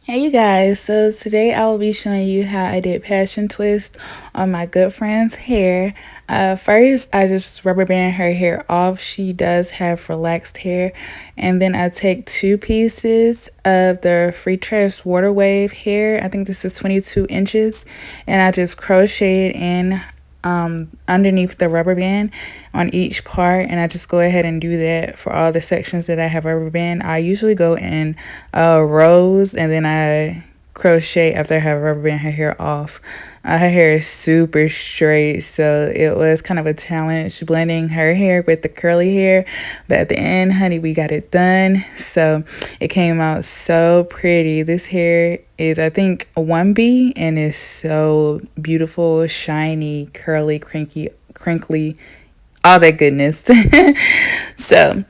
Hey you guys, so today I will be showing you how I did passion twist on my good friend's hair. First I just rubber band her hair off. She does have relaxed hair, and then I take 2 pieces of the freetress waterwave hair. I think this is 22 inches, and I just crochet it in underneath the rubber band on each part, and I just go ahead and do that for all the sections that I have rubber band. I usually go in rows, and then I crochet after I have rubber band her hair off. Her hair is super straight, so it was kind of a challenge blending her hair with the curly hair, but at the end, honey, we got it done. So it came out so pretty. This hair is, I think, a 1B, and is so beautiful, shiny, curly, crinkly, all that goodness. So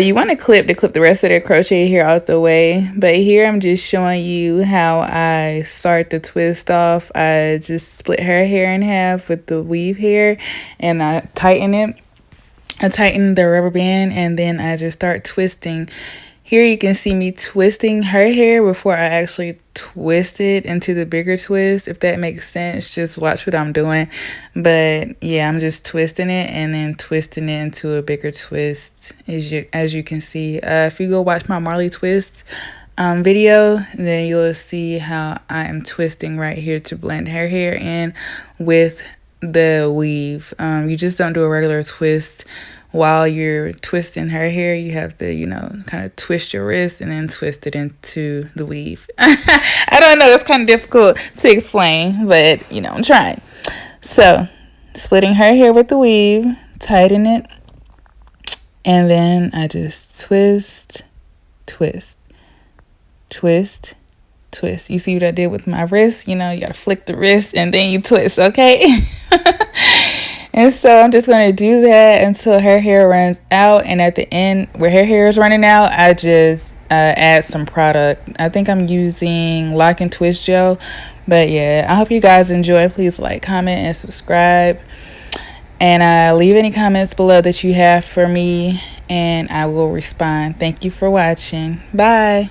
you want to clip the rest of the crochet here out the way, but here I'm just showing you how I start the twist off. I just split her hair in half with the weave hair, and I tighten it. I tighten the rubber band, and then I just start twisting. Here you can see me twisting her hair before I actually twist it into the bigger twist, if that makes sense. Just watch what I'm doing. But yeah, I'm just twisting it and then twisting it into a bigger twist, as you can see. If you go watch my Marley twist video, then you'll see how I am twisting right here to blend her hair in with the weave. You just don't do a regular twist while you're twisting her hair. You have to, kind of twist your wrist and then twist it into the weave. I don't know, it's kind of difficult to explain, but I'm trying. So, splitting her hair with the weave, tighten it, and then I just twist, twist, twist, twist. You see what I did with my wrist? You gotta flick the wrist and then you twist, okay? And so I'm just going to do that until her hair runs out. And at the end, where her hair is running out, I just add some product. I think I'm using Loc'n Twist Gel. But yeah, I hope you guys enjoy. Please like, comment, and subscribe. And leave any comments below that you have for me, and I will respond. Thank you for watching. Bye.